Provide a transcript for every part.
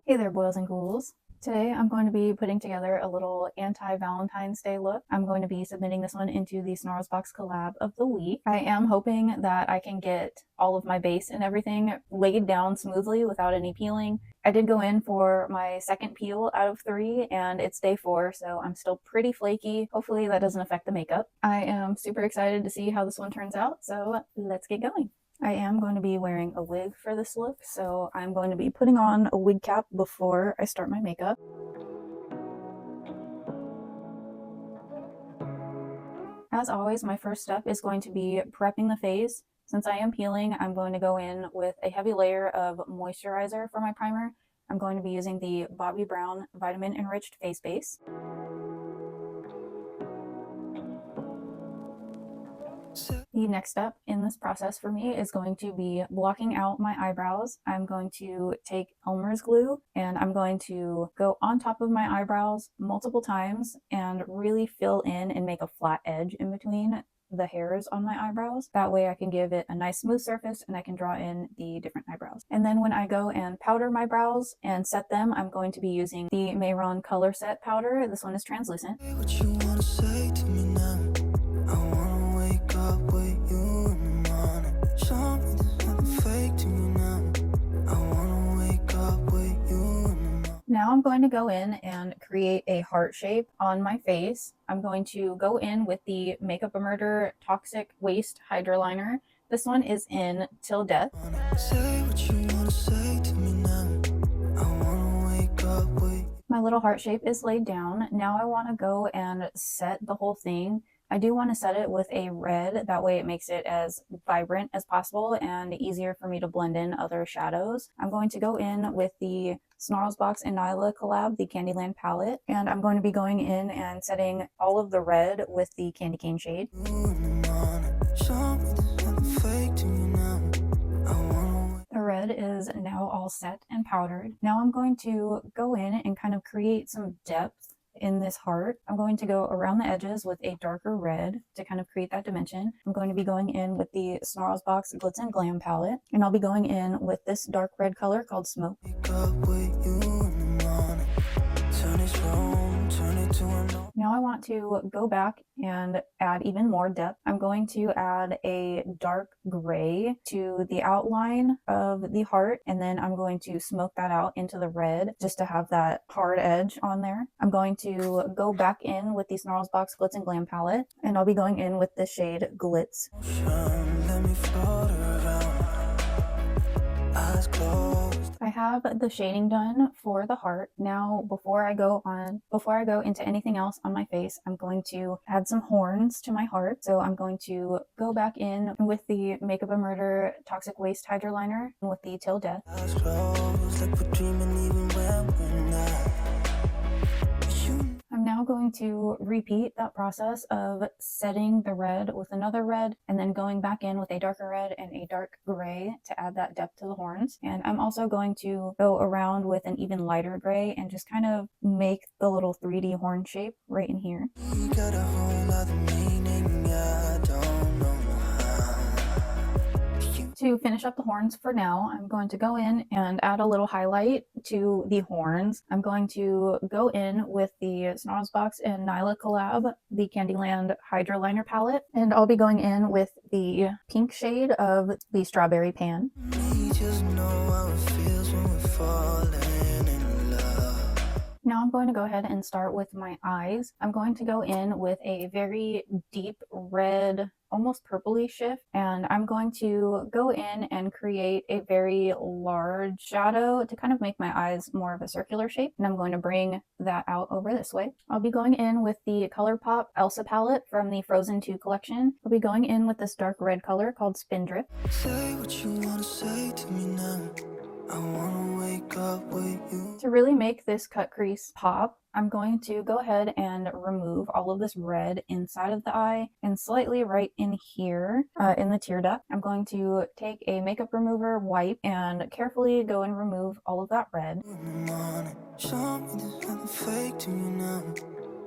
Hey there, boys and ghouls. Today I'm going to be putting together a little anti-Valentine's Day look. I'm going to be submitting this one into the Snarlsbox collab of the week. I am hoping that I can get all of my base and everything laid down smoothly without any peeling. I did go in for my second peel out of 3 and it's day 4, so I'm still pretty flaky. Hopefully that doesn't affect the makeup. I am super excited to see how this one turns out, so let's get going. I am going to be wearing a wig for this look, so I'm going to be putting on a wig cap before I start my makeup. As always, my first step is going to be prepping the face. Since I am peeling, I'm going to go in with a heavy layer of moisturizer for my primer. I'm going to be using the Bobbi Brown Vitamin Enriched Face Base. The next step in this process for me is going to be blocking out my eyebrows. I'm going to take Elmer's glue and I'm going to go on top of my eyebrows multiple times and really fill in and make a flat edge in between the hairs on my eyebrows. That way I can give it a nice smooth surface and I can draw in the different eyebrows. And then when I go and powder my brows and set them, I'm going to be using the Mayron Color Set powder. This one is translucent. What you wanna say to me now? I wanna wake up with you in the morning. Show me there's nothing fake to me now. I wanna wake up with you in the morning. Now I'm going to go in and create a heart shape on my face. I'm going to go in with the Makeup Murder Toxic Waste Hydroliner. This one is in Till Death. Say what you wanna say to me now. I wanna wake up with. My little heart shape is laid down. Now I want to go and set the whole thing. I do want to set it with a red, that way it makes it as vibrant as possible and easier for me to blend in other shadows. I'm going to go in with the Snarlsbox and Nyla collab, the Candyland palette, and I'm going to be going in and setting all of the red with the Candy Cane shade. The red is now all set and powdered. Now I'm going to go in and kind of create some depth in this heart. I'm going to go around the edges with a darker red to kind of create that dimension. I'm going to be going in with the Snarlsbox Glitz and Glam palette, and I'll be going in with this dark red color called Smoke. Now I want to go back and add even more depth. I'm going to add a dark gray to the outline of the heart, and then I'm going to smoke that out into the red just to have that hard edge on there. I'm going to go back in with the Snarlsbox Glitz and Glam palette, and I'll be going in with the shade Glitz. I have the shading done for the heart. Now, before I go into anything else on my face, I'm going to add some horns to my heart. So I'm going to go back in with the Makeup Murder Toxic Waste Hydroliner with the Till Death. I'm now going to repeat that process of setting the red with another red and then going back in with a darker red and a dark gray to add that depth to the horns. And I'm also going to go around with an even lighter gray and just kind of make the little 3D horn shape right in here. You got a whole other meaning, I don't know how. To finish up the horns for now, I'm going to go in and add a little highlight to the horns. I'm going to go in with the Snarlsbox and Nyla collab, the Candyland Hydroliner palette, and I'll be going in with the pink shade of the Strawberry Pan. You just know how it feels when we're falling in love. Now I'm going to go ahead and start with my eyes. I'm going to go in with a very deep red, almost purpley shift, and I'm going to go in and create a very large shadow to kind of make my eyes more of a circular shape, and I'm going to bring that out over this way. I'll be going in with the ColourPop Elsa palette from the Frozen 2 collection. I'll be going in with this dark red color called Spindrift. Say what you wanna say to me now. I wanna wake up with you. To really make this cut crease pop, I'm going to go ahead and remove all of this red inside of the eye and slightly right in here in the tear duct. I'm going to take a makeup remover wipe and carefully go and remove all of that red. Show me there's nothing fake to me now.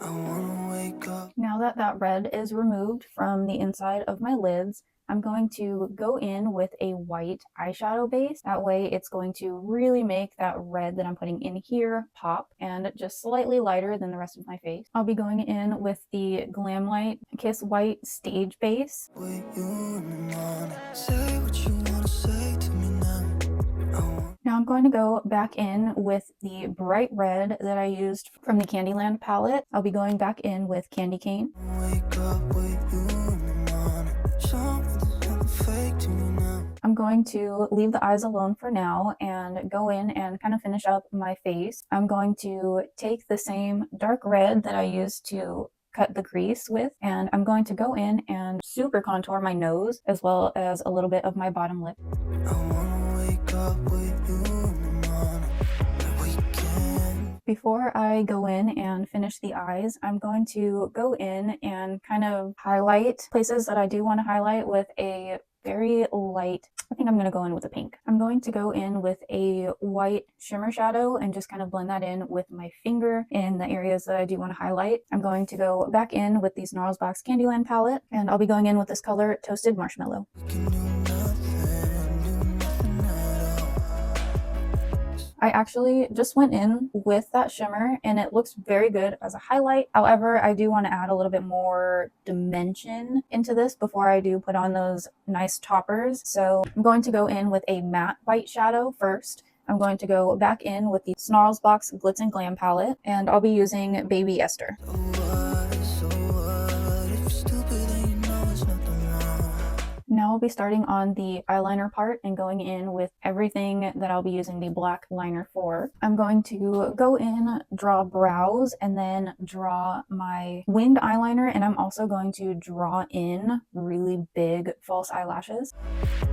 I wanna wake up. Now that that red is removed from the inside of my lids, I'm going to go in with a white eyeshadow base. That way it's going to really make that red that I'm putting in here pop, and just slightly lighter than the rest of my face. I'll be going in with the Glamlight Kiss White Stage Base. With you in the morning. Say what you wanna say to me now. Now I'm going to go back in with the bright red that I used from the Candyland palette. I'll be going back in with Candy Cane. Wake up with you in the morning. Show me there's nothing fake to me now. I'm going to leave the eyes alone for now and go in and kind of finish up my face. I'm going to take the same dark red that I used to cut the crease with, and I'm going to go in and super contour my nose as well as a little bit of my bottom lip. I wanna wake up with you in the morning. The weekend. Before I go in and finish the eyes, I'm going to go in and kind of highlight places that I do want to highlight with a very light, I think I'm going to go in with a pink. I'm going to go in with a white shimmer shadow and just kind of blend that in with my finger in the areas that I do want to highlight. I'm going to go back in with the Snarlsbox Candyland palette, and I'll be going in with this color Toasted Marshmallow. We can do nothing at all. I actually just went in with that shimmer and it looks very good as a highlight. However, I do want to add a little bit more dimension into this before I do put on those nice toppers. So I'm going to go in with a matte white shadow first. I'm going to go back in with the Snarlsbox Glitz and Glam palette, and I'll be using Baby Esther. So what? If you're stupid, then you know it's nothing wrong. Now I'll be starting on the eyeliner part and going in with everything that I'll be using the black liner for. I'm going to go in, draw brows, and then draw my winged eyeliner, and I'm also going to draw in really big false eyelashes.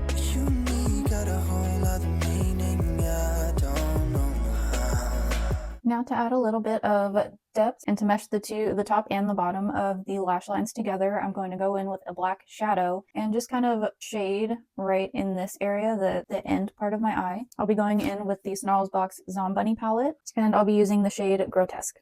But you and me got a whole other meaning. I don't know how. Now to add a little bit of depth and to mesh the top and the bottom of the lash lines together, I'm going to go in with a black shadow and just kind of shade right in this area, the end part of my eye. I'll be going in with the Snarlsbox Zombunny palette, and I'll be using the shade Grotesque.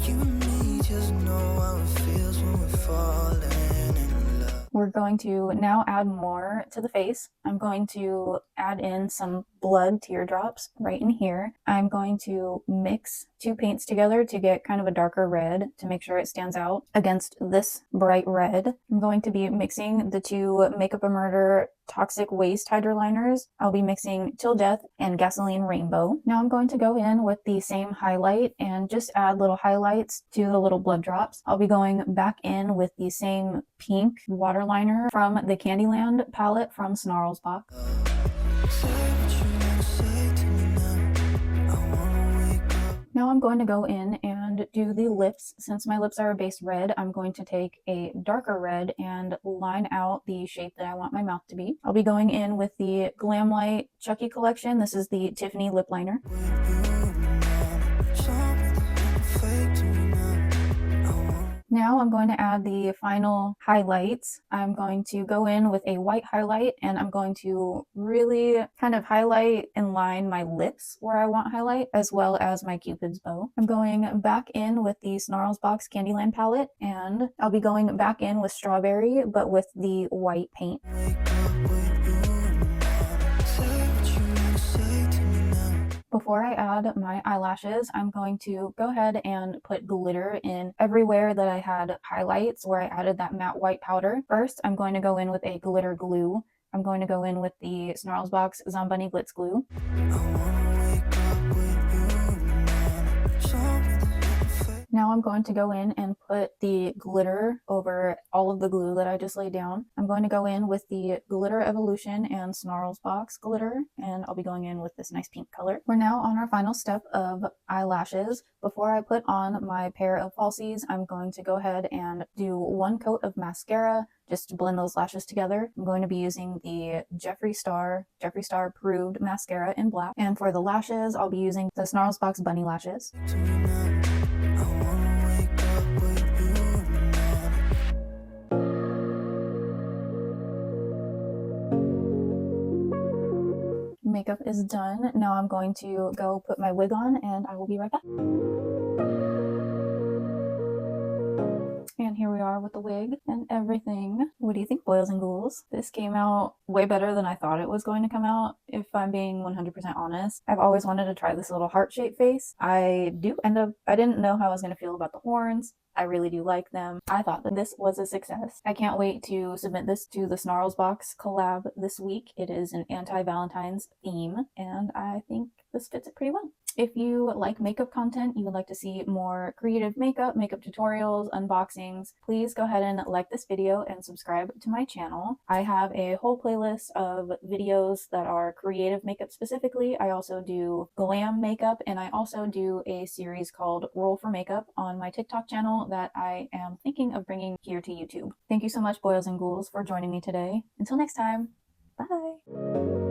You and me just know how it feels when we're falling in love. We're going to now add more to the face. I'm going to add in some blood teardrops right in here. I'm going to mix two paints together to get kind of a darker red to make sure it stands out against this bright red. I'm going to be mixing the two Makeup a Murder Toxic Waist Hydroliners. I'll be mixing Till Death and Gasoline Rainbow. Now I'm going to go in with the same highlight and just add little highlights to the little blood drops. I'll be going back in with the same pink waterliner from the Candyland palette from Snarlsbox. Say what you wanna say to me now. I wanna wake up. Now I'm going to go in and do the lips. Since my lips are a base red, I'm going to take a darker red and line out the shape that I want my mouth to be. I'll be going in with the Glamlight Chucky collection. This is the Tiffany lip liner. With you in the morning. Show me there's nothing fake to me now. I wanna. Now I'm going to add the final highlights. I'm going to go in with a white highlight and I'm going to really kind of highlight and line my lips where I want highlight, as well as my Cupid's bow. I'm going back in with the Snarlsbox Candyland palette, and I'll be going back in with Strawberry but with the white paint. Wake up with you in the morning. Say what you wanna say to me now. Before I add my eyelashes, I'm going to go ahead and put glitter in everywhere that I had highlights where I added that matte white powder. First, I'm going to go in with a glitter glue. I'm going to go in with the Snarlsbox Zombunny Glitz Glue. I wanna wake up with you in the morning. Show me there's nothing fake. Now I'm going to go in and put the glitter over all of the glue that I just laid down. I'm going to go in with the Glitter Evolution and Snarlsbox glitter, and I'll be going in with this nice pink color. We're now on our final step of eyelashes. Before I put on my pair of falsies, I'm going to go ahead and do one coat of mascara just to blend those lashes together. I'm going to be using the Jeffree Star Approved Mascara in black. And for the lashes, I'll be using the Snarlsbox Bunny Lashes. To me now. I wanna wake up with you in the morning. Makeup is done. Now I'm going to go put my wig on and I will be right back. And here we are with the wig and everything. What do you think, boils and ghouls? This came out way better than I thought it was going to come out, if I'm being 100% honest. I've always wanted to try this little heart-shaped face. I didn't know how I was going to feel about the horns. I really do like them. I thought that this was a success. I can't wait to submit this to the Snarlsbox collab this week. It is an Anti-Valentines theme, and I think this fits it pretty well. If you like makeup content, you would like to see more creative makeup tutorials, unboxings, please go ahead and like this video and subscribe to my channel. I have a whole playlist of videos that are creative makeup specifically. I also do glam makeup, and I also do a series called Roll for Makeup on my TikTok channel that I am thinking of bringing here to YouTube. Thank you so much, boils and ghouls, for joining me today. Until next time, bye!